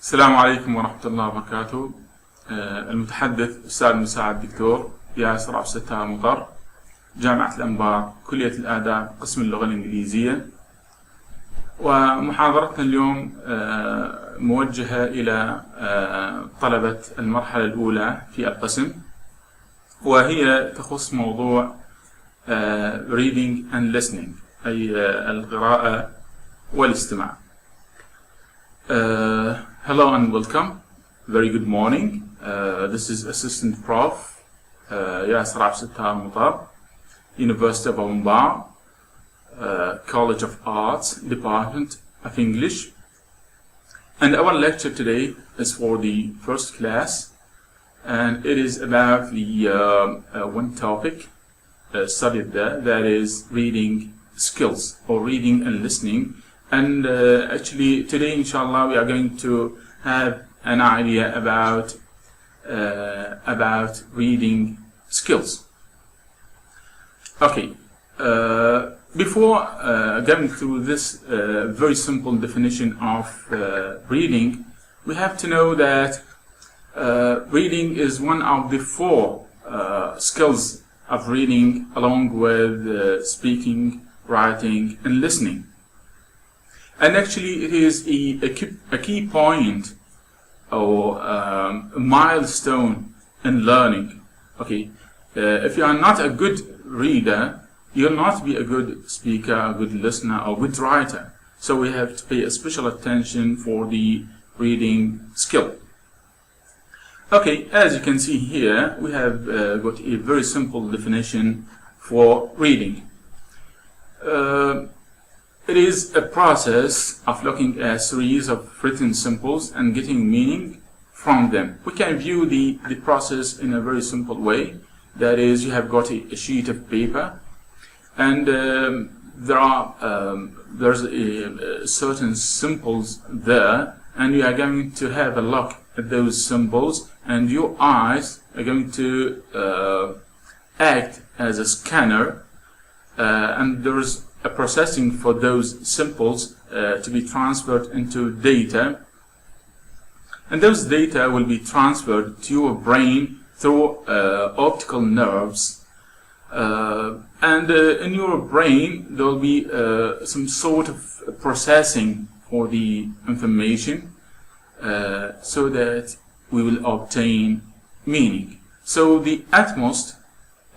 السلام عليكم ورحمة الله وبركاته. المتحدث أستاذ المساعد دكتور ياسر عبدالستار، جامعة الانبار، كلية الاداب، قسم اللغة الانكليزية. ومحاضرتنا اليوم موجهة إلى طلبة المرحلة الأولى في القسم، وهي تخص موضوع reading and listening، أي القراءة والاستماع. Hello and welcome. Very good morning. This is Assistant Prof. Yasser Abdalstar, University of ا.م.د, College of Arts, Department of English. And our lecture today is for the first class, and it is about the one topic studied there, that is reading skills, or reading and listening. And actually today, inshallah, we are going to have an idea about reading skills. Okay, before going through this very simple definition of reading, we have to know that reading is one of the four skills of reading, along with speaking, writing, and listening. And actually, it is a key point or a milestone in learning. Okay, if you are not a good reader, you'll not be a good speaker, a good listener, or good writer. So we have to pay a special attention for the reading skill. Okay, as you can see here, we have got a very simple definition for reading. It is a process of looking at a series of written symbols and getting meaning from them. We can view the process in a very simple way. That is, you have got a sheet of paper, and there's certain symbols there, and you are going to have a look at those symbols, and your eyes are going to act as a scanner, and there's a processing for those symbols to be transferred into data, and those data will be transferred to your brain through optical nerves, and in your brain there will be some sort of processing for the information, so that we will obtain meaning. So the utmost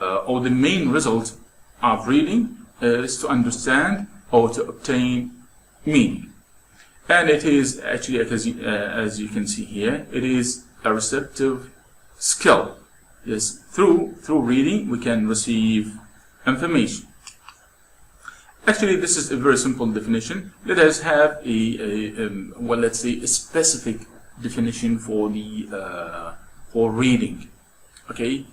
or the main result of reading is to understand or to obtain meaning. And it is actually, as you can see here, it is a receptive skill. Yes, through reading we can receive information. Actually, this is a very simple definition. Let us have well, let's say a specific definition for the for reading. Okay.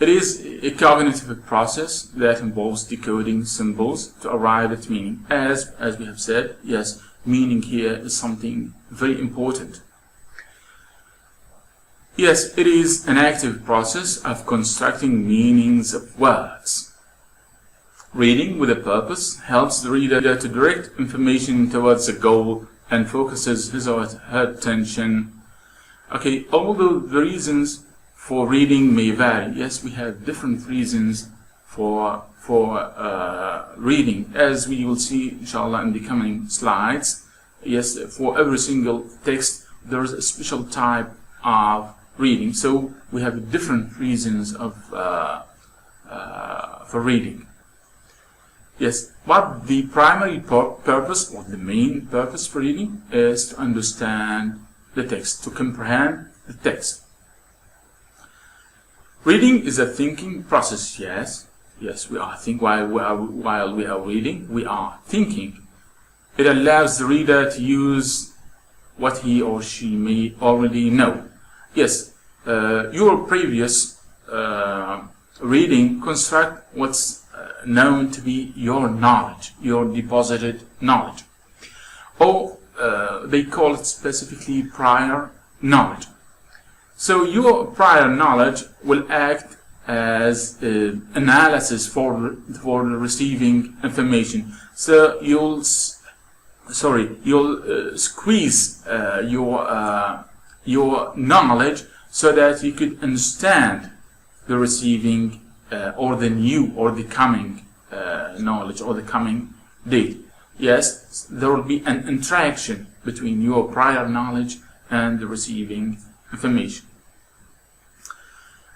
It is a cognitive process that involves decoding symbols to arrive at meaning. As we have said, yes, meaning here is something very important. Yes, it is an active process of constructing meanings of words. Reading with a purpose helps the reader to direct information towards a goal and focuses his or her attention. Okay, although the reasons for reading may vary. Yes, we have different reasons for reading, as we will see inshallah in the coming slides. Yes, for every single text there is a special type of reading, so we have different reasons of for reading. Yes, but the primary purpose, or the main purpose for reading, is to understand the text, to comprehend the text. Reading is a thinking process. Yes, we are thinking while we are reading. We are thinking. It allows the reader to use what he or she may already know. Yes, your previous reading construct what's known to be your knowledge, your deposited knowledge, or they call it specifically prior knowledge. So your prior knowledge will act as analysis for receiving information. So you'll you'll squeeze your knowledge so that you could understand the receiving or the new or the coming knowledge or the coming data. Yes, there will be an interaction between your prior knowledge and the receiving information.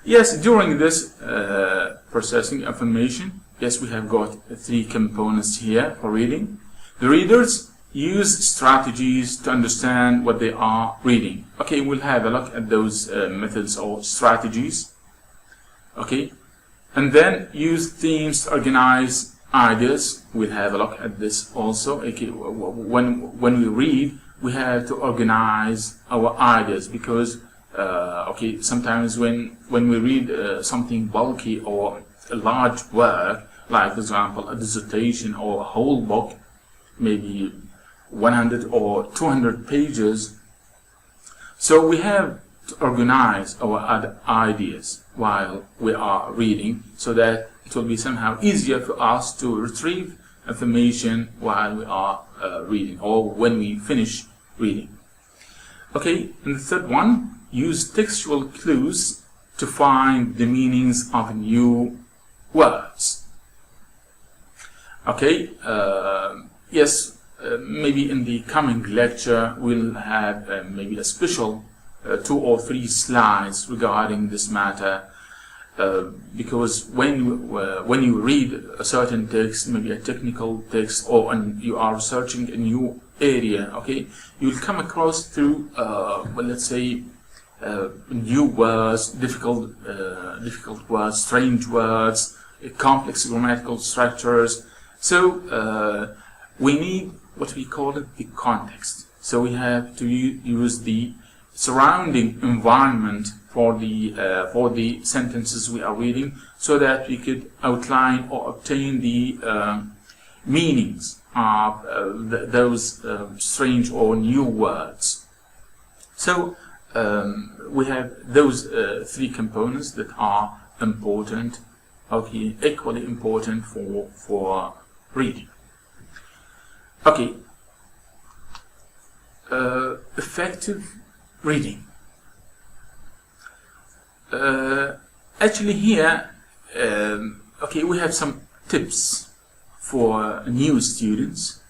Yes, during this processing information, yes, we have got 3 components here for reading. The readers use strategies to understand what they are reading. Okay, we'll have a look at those methods or strategies. Okay, and then use themes to organize ideas. We'll have a look at this also. Okay, when we read, we have to organize our ideas, because okay, sometimes when we read something bulky or a large work, like for example a dissertation or a whole book, maybe 100 or 200 pages, so we have to organize our ideas while we are reading, so that it will be somehow easier for us to retrieve information while we are reading, or when we finish reading. Okay, and the third one, use textual clues to find the meanings of new words. Okay, yes, maybe in the coming lecture we'll have maybe a special 2 or 3 slides regarding this matter, because when you read a certain text, maybe a technical text, or you are researching a new area, okay, you'll come across through well, let's say new words, difficult words, strange words, complex grammatical structures. So we need what we call it the context. So we have to use the surrounding environment for the sentences we are reading, so that we could outline or obtain the meanings of those strange or new words. So we have those 3 components that are important, okay, equally important for reading. Okay, effective reading. Actually here, okay, we have some tips for new students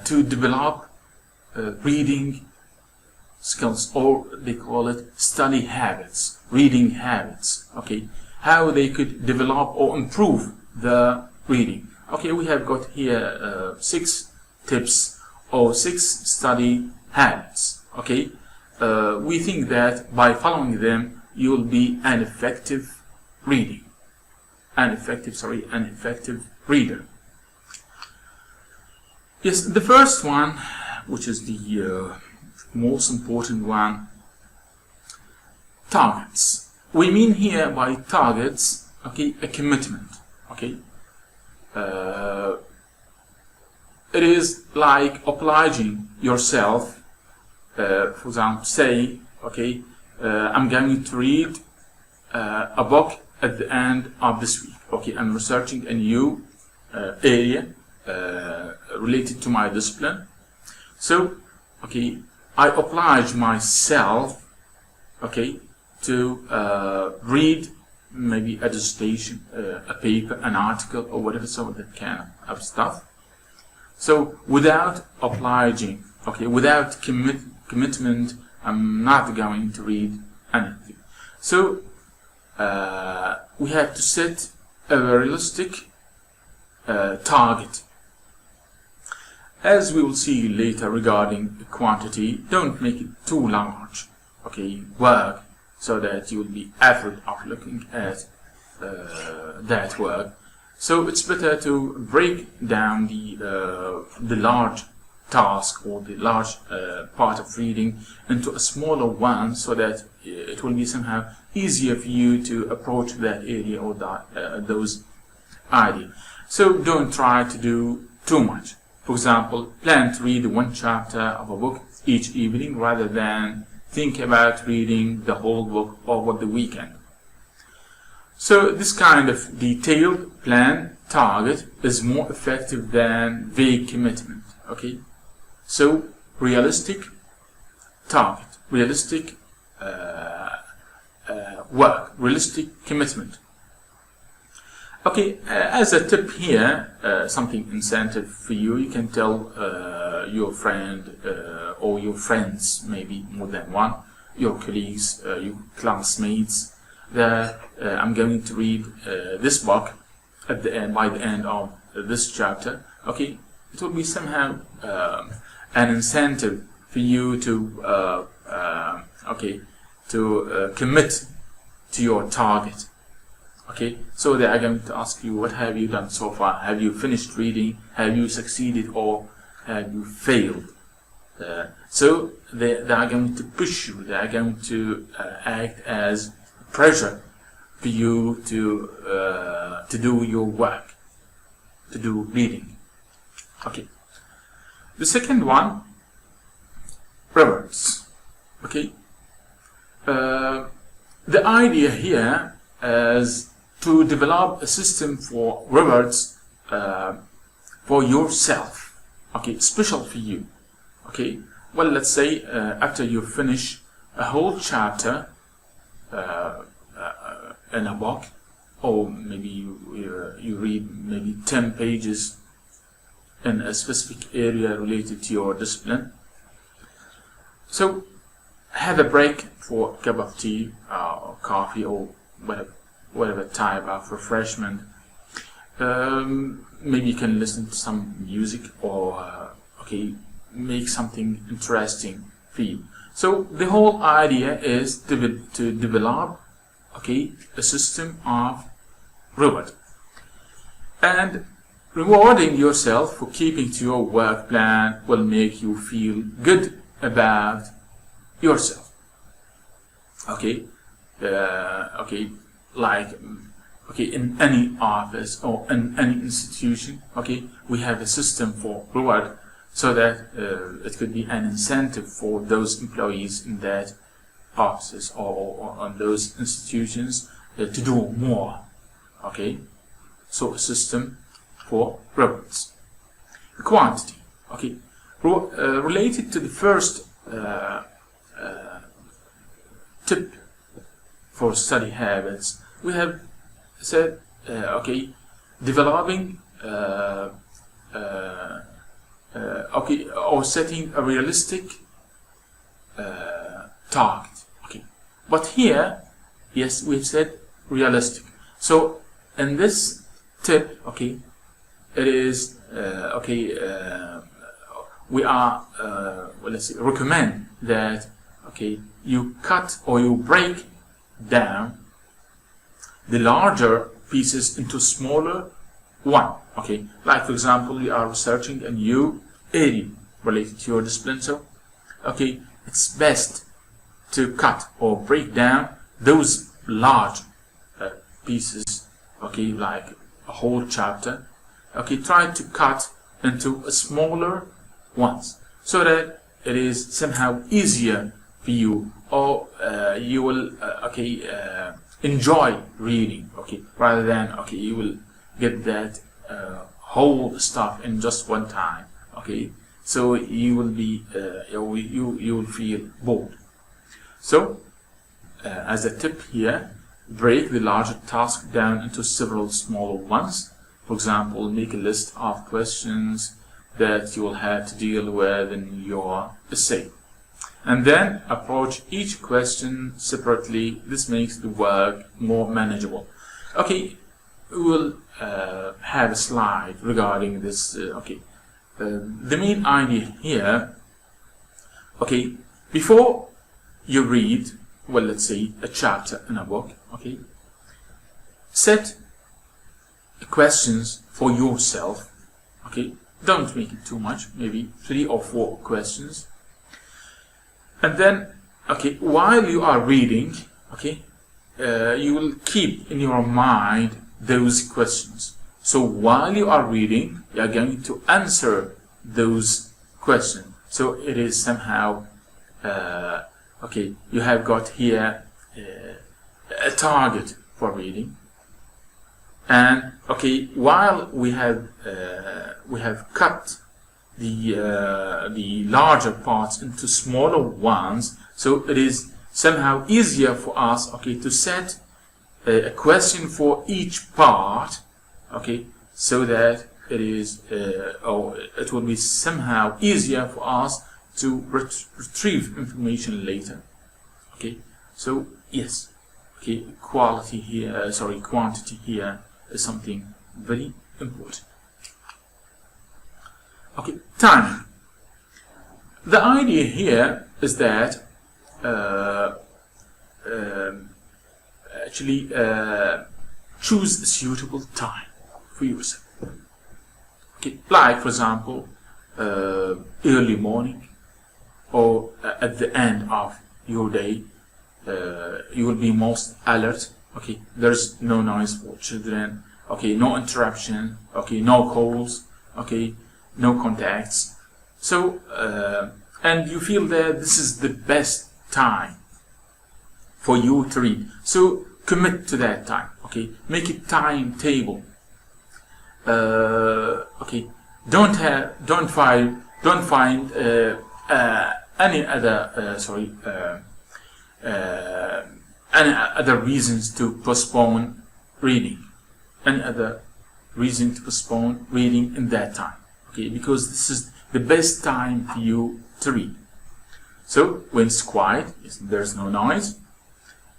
to develop reading skills, or they call it study habits, reading habits. Okay, how they could develop or improve the reading. Okay, we have got here 6 tips or 6 study habits. Okay, we think that by following them you will be an effective reader. Yes, the first one, which is the most important one, targets. We mean here by targets, okay, a commitment. Okay, it is like obliging yourself. For example, say, okay, I'm going to read a book at the end of this week. Okay, I'm researching a new area related to my discipline. So, okay, I oblige myself, okay, to read maybe a dissertation, a paper, an article, or whatever, so that kind of stuff. So, without obliging, okay, without commitment, I'm not going to read anything. So we have to set a realistic target. As we will see later regarding the quantity, don't make it too large. Okay, work, so that you will be afraid of looking at that work. So it's better to break down the large task or the large part of reading into a smaller one, so that it will be somehow easier for you to approach that area or those ideas. So don't try to do too much. For example, plan to read 1 chapter of a book each evening, rather than think about reading the whole book over the weekend. So this kind of detailed plan target is more effective than vague commitment. Okay, So realistic target, realistic work, realistic commitment. Okay, as a tip here, something incentive for you, you can tell your friend or your friends, maybe more than one, your colleagues, your classmates, that I'm going to read this book at the end, by the end of this chapter. Okay, it will be somehow an incentive for you to commit to your target. Okay, so they are going to ask you, what have you done so far? Have you finished reading? Have you succeeded, or have you failed? So they are going to push you. They are going to act as pressure for you to do your work, to do reading. Okay. The second one, rewards. Okay. The idea here is to develop a system for rewards for yourself. Okay, special for you. Okay. Well, let's say after you finish a whole chapter in a book, or maybe you read maybe 10 pages in a specific area related to your discipline. So have a break for a cup of tea or coffee or whatever type of refreshment. Maybe you can listen to some music, or make something interesting for you. So the whole idea is to develop a system of reward, and rewarding yourself for keeping to your work plan will make you feel good about yourself. In any office or in any institution, we have a system for reward, so that it could be an incentive for those employees in that offices or on those institutions to do more. So a system for rewards. Quantity. Related to the first tip for study habits, we have said developing or setting a realistic target. But here, yes, we've said realistic. So in this tip, it is we are recommend that you cut or you break down the larger pieces into smaller one. Like for example, you are researching a new area related to your discipline. So it's best to cut or break down those large pieces, like a whole chapter. Try to cut into a smaller ones, so that it is somehow easier for you, or you will enjoy reading, rather than you will get that whole stuff in just one time. So you will be you will feel bored. So as a tip here, break the larger task down into several smaller ones. For example, make a list of questions that you will have to deal with in your essay, and then approach each question separately. This makes the work more manageable. We will have a slide regarding this. The main idea here, before you read, well, let's say a chapter in a book, set questions for yourself. Don't make it too much, maybe 3 or 4 questions. And then, while you are reading, you will keep in your mind those questions. So while you are reading, you are going to answer those questions. So it is somehow, you have got here a target for reading. And while we have cut the larger parts into smaller ones, so it is somehow easier for us, okay, to set a question for each part, okay, so that it is or it will be somehow easier for us to retrieve information later. Okay, so yes, okay, quantity here is something very important. Okay, timing. The idea here is that choose a suitable time for yourself. Okay, like for example, early morning, or at the end of your day. You will be most alert. Okay, there's no noise for children. Okay, no interruption. Okay, no calls. Okay, no contacts. So and you feel that this is the best time for you to read. So commit to that time. Okay, make a timetable. Okay, don't find any other reasons to postpone reading. Any other reason to postpone reading in that time. Okay, because this is the best time for you to read. So when it's quiet, there's no noise,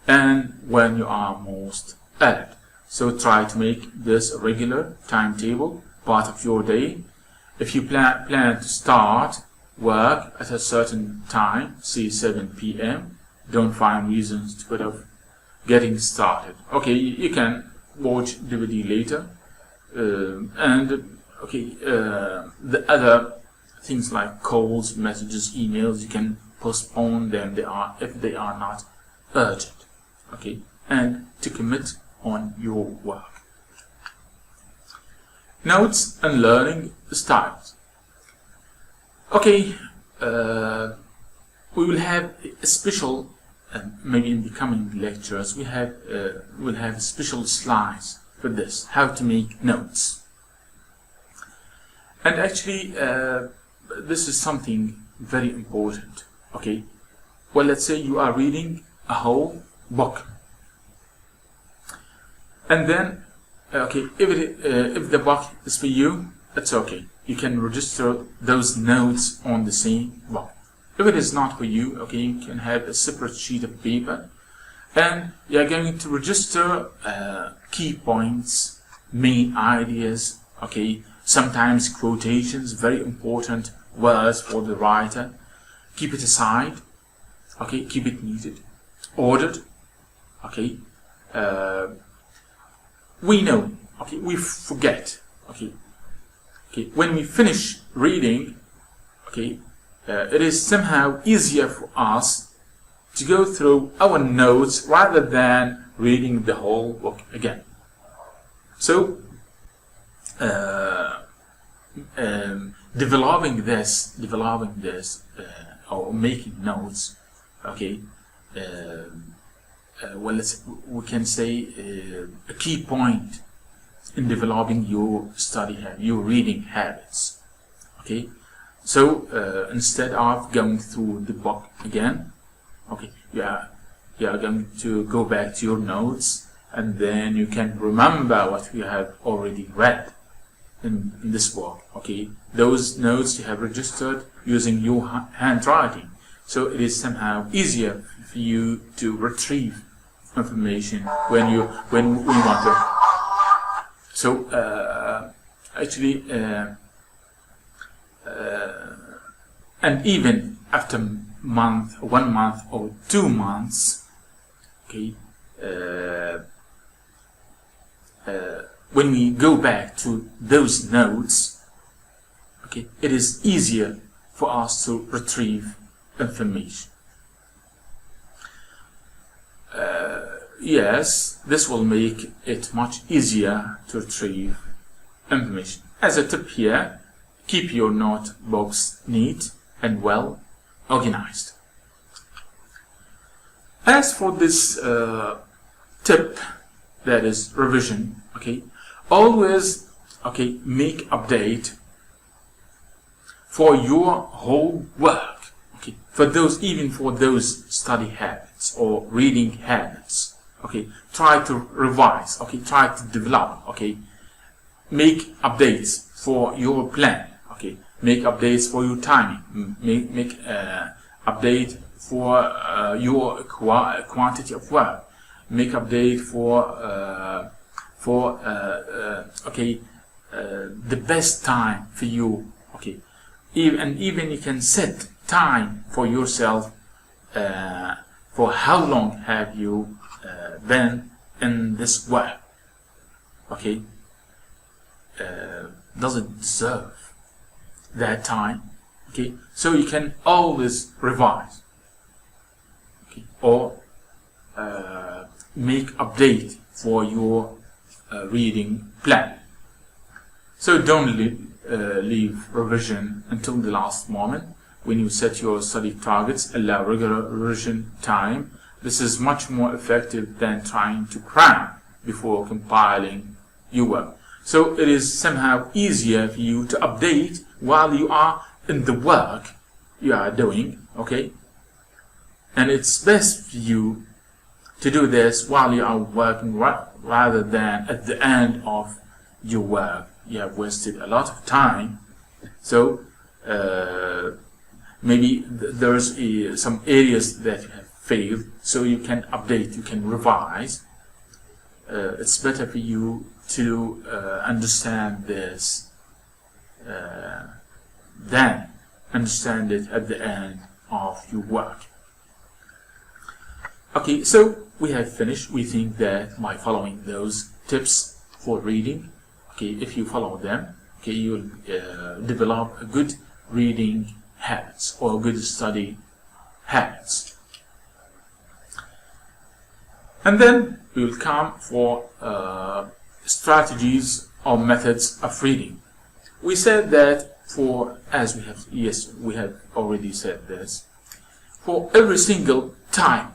and when you are most alert. So try to make this a regular timetable, part of your day. If you plan to start work at a certain time, say 7 p.m., don't find reasons to put off getting started. Okay, you can watch DVD later, and okay, the other things like calls, messages, emails, you can postpone them if they are not urgent. Okay, and to commit on your work. Notes and learning styles. Okay, we will have a special, maybe in the coming lectures, we'll have special slides for this, how to make notes. And actually, this is something very important. Okay, well, let's say you are reading a whole book, and then okay, if the book is for you, it's okay. You can register those notes on the same book. If it is not for you, okay, you can have a separate sheet of paper, and you are going to register key points, main ideas, okay, sometimes quotations, very important words for the writer. Keep it aside, okay, keep it needed, ordered, okay. We know, okay, we forget, okay. Okay, when we finish reading, okay, it is somehow easier for us to go through our notes rather than reading the whole book again. So, developing this, or making notes, okay. Well, we can say a key point in developing your your reading habits. Okay, so instead of going through the book again, okay, you are going to go back to your notes, and then you can remember what you have already read in this book. Okay, those notes you have registered using your handwriting, so it is somehow easier for you to retrieve information when we want to. So actually, and even after 1 month or 2 months, okay, when we go back to those notes, okay, it is easier for us to retrieve information. Yes, this will make it much easier to retrieve information. As a tip here, keep your notebooks neat and well organized. As for this tip, that is revision, okay, always, okay, make update for your whole work. Okay, even for those study habits or reading habits. Okay, try to revise. Okay, try to develop. Okay, make updates for your plan. Okay, make updates for your timing. Make update for your quantity of work. Make update for the best time for you. Okay, even you can set time for yourself. For how long have you been in this work? Okay, does it deserve that time? Okay, so you can always revise. Okay, or make update for your reading plan. So don't leave revision until the last moment. When you set your study targets, allow regular revision time. This is much more effective than trying to cram before compiling your work. So it is somehow easier for you to update while you are in the work you are doing, okay? And it's best for you to do this while you are working rather than at the end of your work. You have wasted a lot of time. So maybe there's some areas that you have failed, so you can update, you can revise. It's better for you to understand this than understand it at the end of your work. Okay, so we have finished. We think that by following those tips for reading, okay, if you follow them, okay, you'll develop a good reading habits or good study habits. And then we will come for strategies or methods of reading. We said that we have already said this, for every single type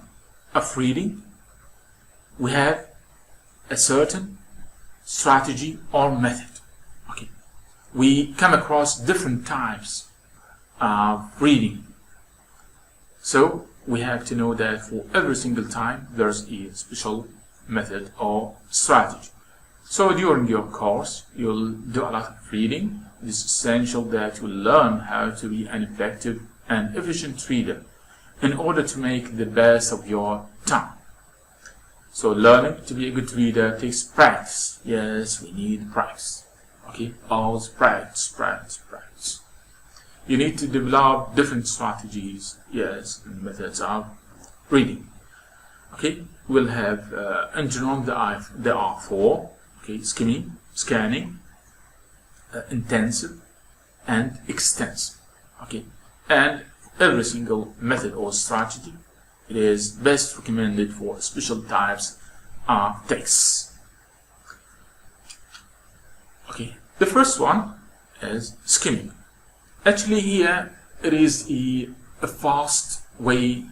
of reading, we have a certain strategy or method. Okay, we come across different types of reading, so we have to know that for every single time there's a special method or strategy. So during your course you'll do a lot of reading. It is essential that you learn how to be an effective and efficient reader in order to make the best of your time. So learning to be a good reader takes practice. Yes, we need practice. Okay, always practice. You need to develop different strategies, yes, and methods of reading. Okay, we'll have in general there are four. Okay, skimming, scanning, intensive, and extensive. Okay, and every single method or strategy, it is best recommended for special types of texts. Okay, the first one is skimming. Actually here it is a fast way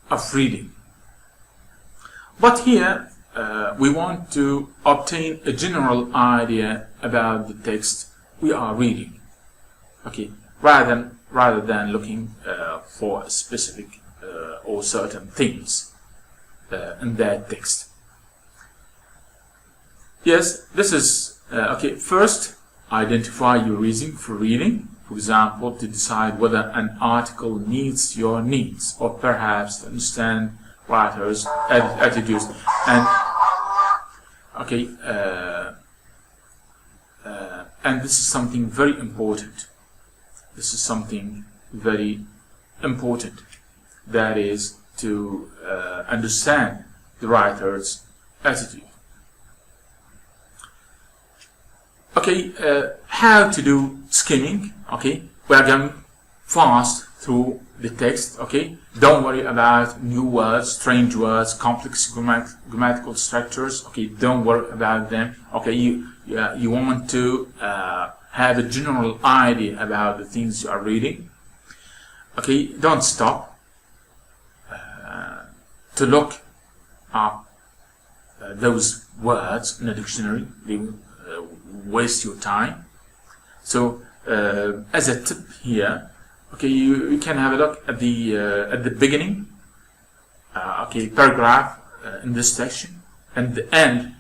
of reading, but here we want to obtain a general idea about the text we are reading. Okay, rather than looking for specific or certain things in that text. Yes, this is okay. First, identify your reason for reading. For example, to decide whether an article meets your needs, or perhaps to understand writers' attitudes. And okay, and this is something very important. This is something very important. That is to understand the writer's attitude. Okay, how to do skimming? Okay, we are going fast through the text. Okay, don't worry about new words, strange words, complex grammatical structures. Okay, don't worry about them. Okay, you want to have a general idea about the things you are reading. Okay, don't stop to look up those words in a dictionary. They waste your time. So as a tip here, okay, you can have a look at the beginning, okay, paragraph in this section, and the end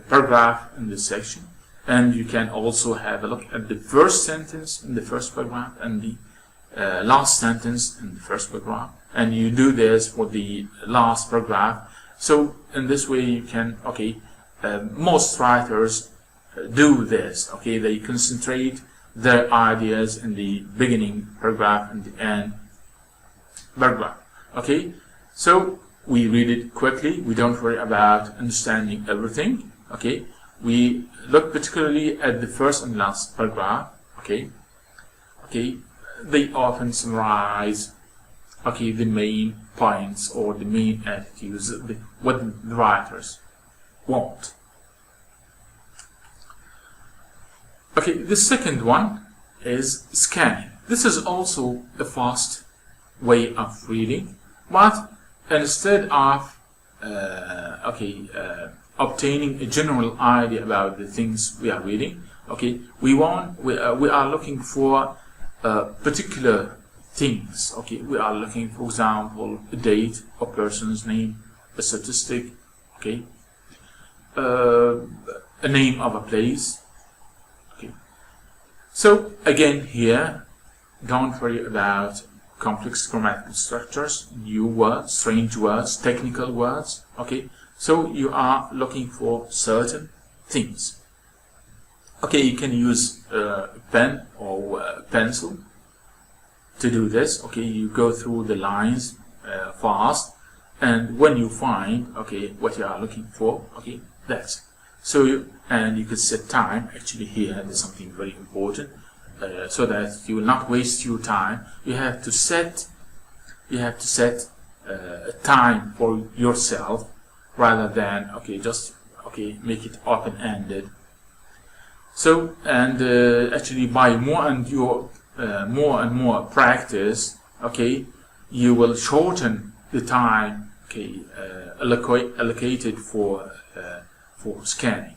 paragraph in this section, and you can also have a look at the first sentence in the first paragraph and the last sentence in the first paragraph, and you do this for the last paragraph. So in this way you can, okay, most writers do this, okay, they concentrate their ideas in the beginning paragraph and the end paragraph. Okay, so we read it quickly, we don't worry about understanding everything. Okay, we look particularly at the first and last paragraph. Okay, they often summarize, okay, the main points or the main attitudes, what the writers want. Okay, the second one is scanning. This is also a fast way of reading, but instead of obtaining a general idea about the things we are reading, okay, we are looking for particular things. Okay, we are looking, for example, a date, a person's name, a statistic, okay, a name of a place. Okay, so again here, don't worry about complex grammatical structures, new words, strange words, technical words. Okay, so you are looking for certain things. Okay, you can use a pen or a pencil to do this. Okay, you go through the lines fast, and when you find, okay, what you are looking for, okay, that's it. So you could set time. Actually here there's something very important, so that you will not waste your time. You have to set a time for yourself, rather than, okay, just, okay, make it open-ended. So, and actually by more and more practice, okay, you will shorten the time, okay, allocated for scanning.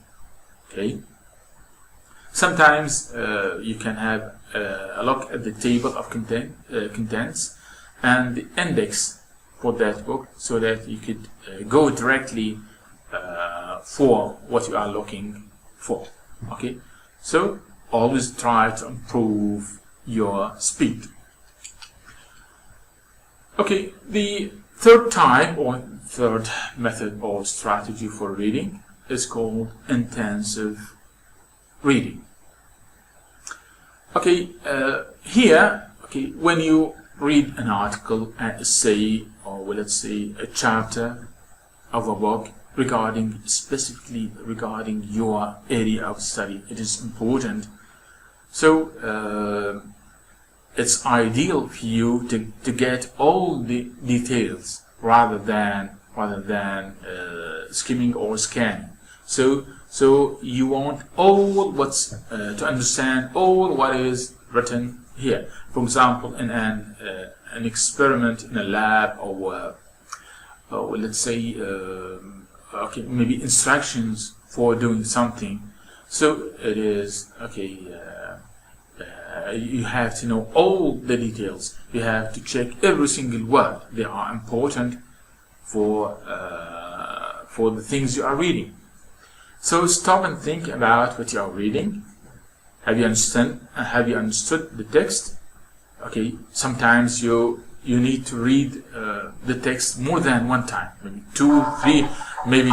Okay, sometimes you can have a look at the table of contents and the index for that book, so that you could go directly for what you are looking for. Okay, so always try to improve your speed. Okay, the third type or third method or strategy for reading is called intensive reading. Okay, here, okay, when you read an article, an essay, or let's say a chapter of a book specifically regarding your area of study, it is important. So it's ideal for you to get all the details rather than skimming or scanning. So you want all what's to understand all what is written here. For example, in an experiment in a lab, or let's say okay, maybe instructions for doing something. So it is, okay, you have to know all the details. You have to check every single word. They are important for the things you are reading. So stop and think about what you are reading. Have you understood the text? Okay, sometimes you need to read the text more than one time, maybe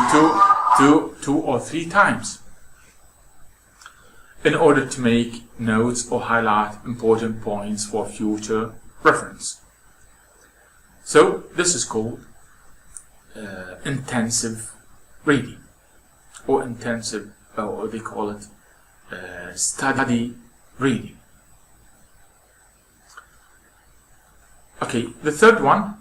two or three times, in order to make notes or highlight important points for future reference. So this is called intensive reading, or intensive, or they call it study reading. Okay, the third one,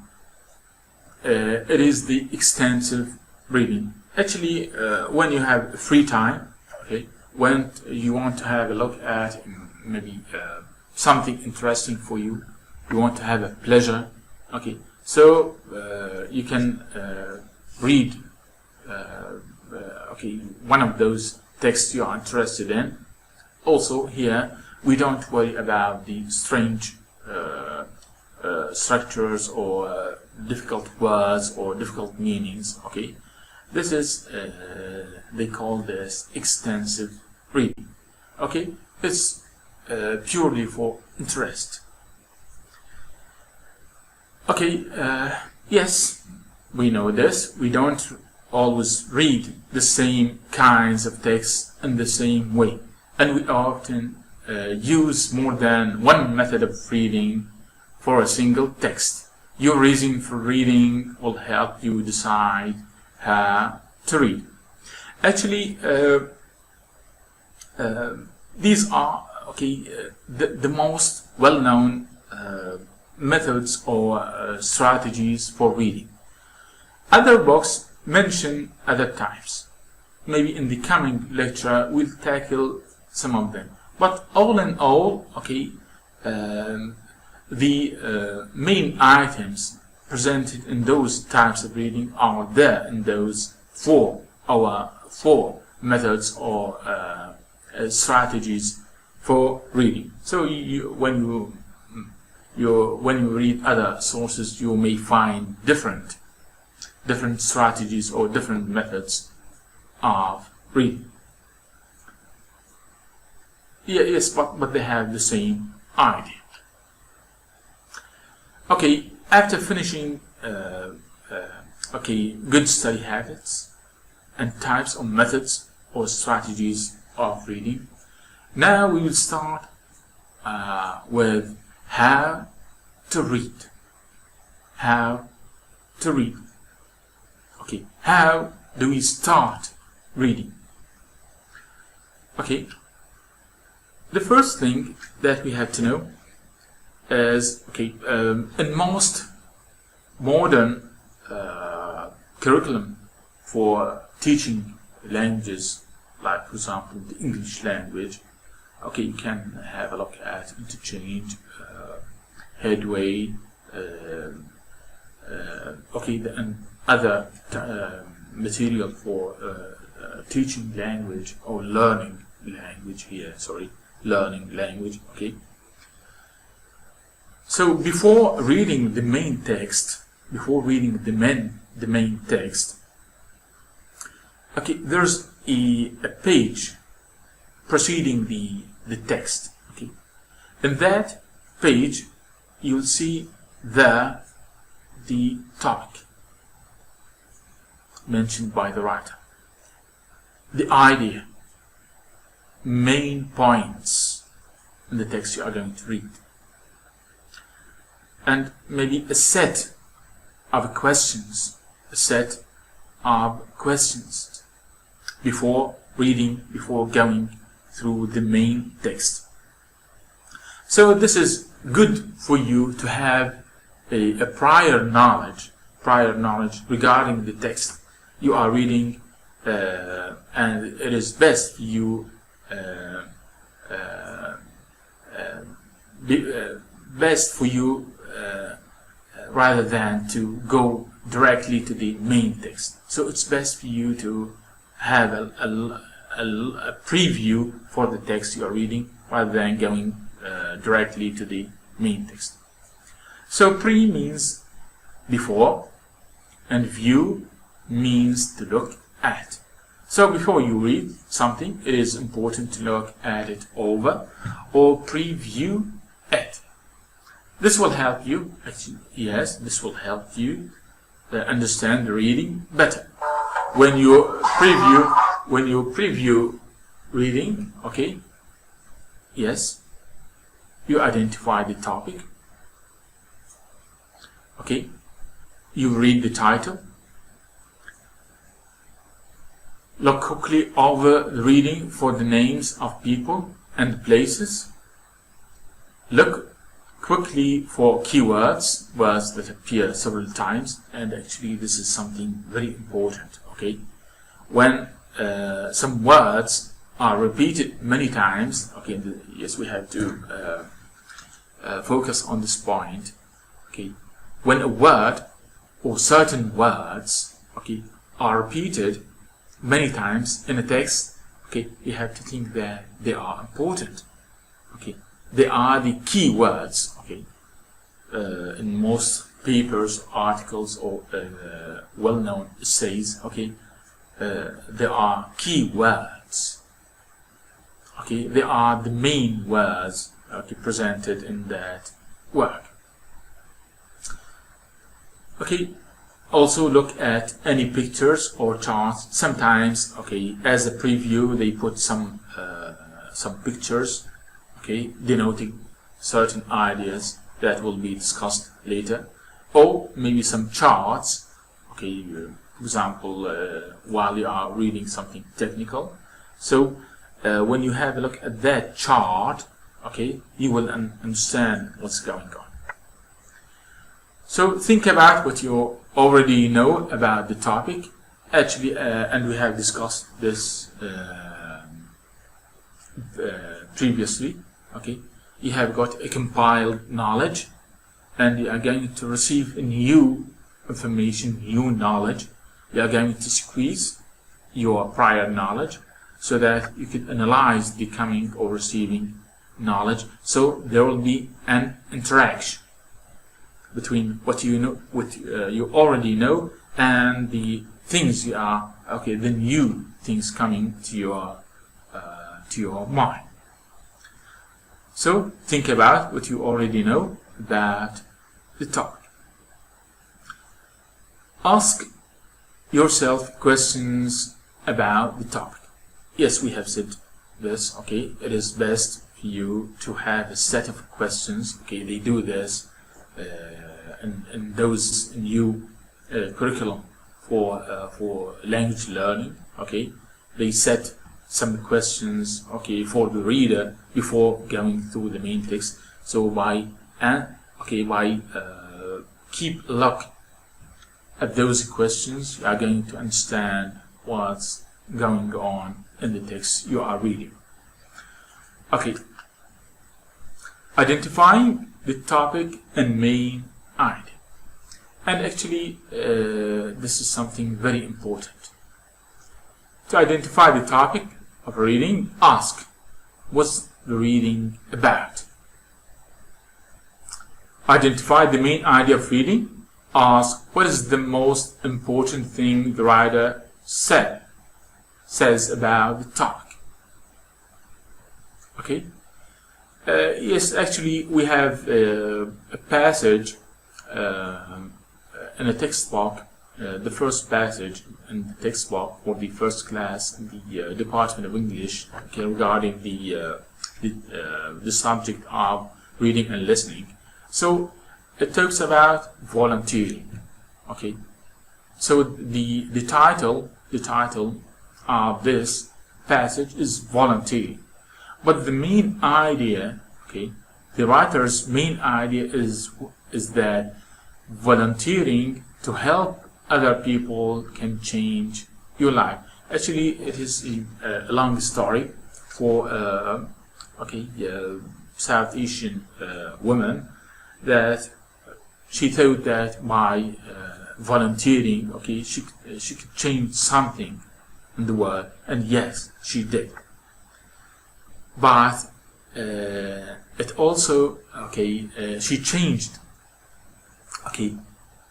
it is the extensive reading. Actually, when you have free time, okay, when you want to have a look at maybe something interesting for you, you want to have a pleasure, okay, so you can read okay, one of those texts you are interested in. Also here, we don't worry about the strange structures or difficult words or difficult meanings. Okay, this is they call this extensive reading. Okay, it's purely for interest. Okay, yes, we know this. We don't always read the same kinds of texts in the same way, and we often use more than one method of reading for a single text. Your reason for reading will help you decide how to read. Actually, these are the most well-known methods or strategies for reading. Other books mention other types. Maybe in the coming lecture we'll tackle some of them. But all in all, the main items presented in those types of reading are there in those four methods or strategies for reading. So when you read other sources, you may find different strategies or different methods of reading. Yes, but they have the same idea. Okay, after finishing good study habits and types of methods or strategies of reading, now we will start with how to read. How to read. Okay, how do we start reading? Okay, the first thing that we have to know is, in most modern curriculum for teaching languages, like for example the English language, you can have a look at interchange, headway, and other material for teaching language or learning language here. Learning language. Okay. So before reading the main text, there's a page preceding the text. Okay. In that page, you'll see the topic mentioned by the writer, the idea, main points in the text you are going to read, and maybe a set of questions before going through the main text. So this is good for you to have a prior knowledge regarding the text you are reading, and it is best for you rather than to go directly to the main text. So it's best for you to have a preview for the text you are reading rather than going directly to the main text. So pre means before, and view means to look at. So before you read something, it is important to look at it over or preview it. This will help you, understand the reading better. When you preview reading, you identify the topic. You read the title. Look quickly over the reading for the names of people and places. Look quickly for keywords, words that appear several times, and actually this is something very important. When some words are repeated many times, we have to focus on this point. When a word or certain words are repeated many times in a text, you have to think that they are important. Okay, they are the key words. Okay, in most papers, articles, or well-known essays. Okay, there are key words. Okay, they are the main words, okay, presented in that work. Okay, also look at any pictures or charts. Sometimes, okay, as a preview, they put some pictures, okay, denoting certain ideas that will be discussed later, or maybe some charts. Okay, for example, while you are reading something technical. So when you have a look at that chart, okay, you will understand what's going on. So think about what you already know about the topic. Actually, and we have discussed this previously. Okay, you have got a compiled knowledge, and you are going to receive new information, new knowledge. You are going to squeeze your prior knowledge so that you can analyze the coming or receiving knowledge. So there will be an interaction between what you know, what you already know, and the things you are, okay, the new things coming to your mind. So think about what you already know about the topic. Ask yourself questions about the topic. Yes, we have said this. Okay, it is best for you to have a set of questions. Okay, they do this in those new curriculum for language learning. Okay, they set some questions, okay, for the reader before going through the main text. So by keep a look at those questions, you are going to understand what's going on in the text you are reading. Okay, identifying the topic and main idea. And actually, this is something very important. To identify the topic of reading, ask, what's the reading about? Identify the main idea of reading. Ask, what is the most important thing the writer says about the topic? Okay. Yes, actually, we have a passage in a textbook. The first passage in the textbook for the first class in the Department of English, okay, regarding the subject of reading and listening. So it talks about volunteering. Okay, so the title of this passage is volunteering, but the main idea, okay, the writer's main idea is that volunteering to help other people can change your life. Actually, it is a long story for South Asian woman, that she thought that by volunteering, okay, she could change something in the world, and yes, she did. But it also, okay, she changed, okay,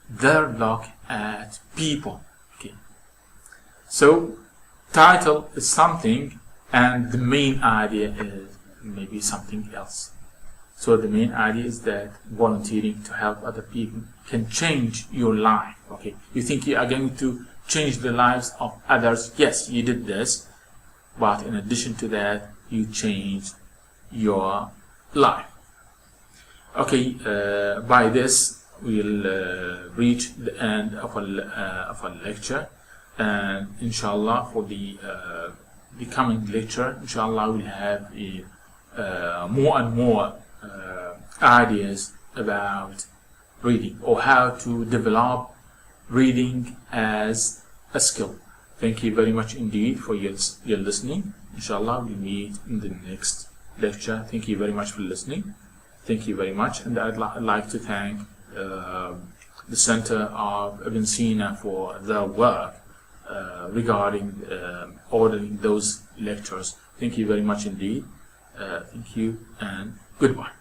their look at people. Okay, so title is something, and the main idea is maybe something else. So the main idea is that volunteering to help other people can change your life. Okay, you think you are going to change the lives of others. Yes, you did this, but in addition to that, you changed your life. Okay, by this we'll reach the end of our lecture, and inshallah for the coming lecture, inshallah we'll have more and more ideas about reading, or how to develop reading as a skill. Thank you very much indeed for your listening. Inshallah we'll meet in the next lecture. Thank you very much for listening. Thank you very much, and I'd like to thank the Center of Ibn Sina for their work regarding ordering those lectures. Thank you very much indeed, Thank you and goodbye.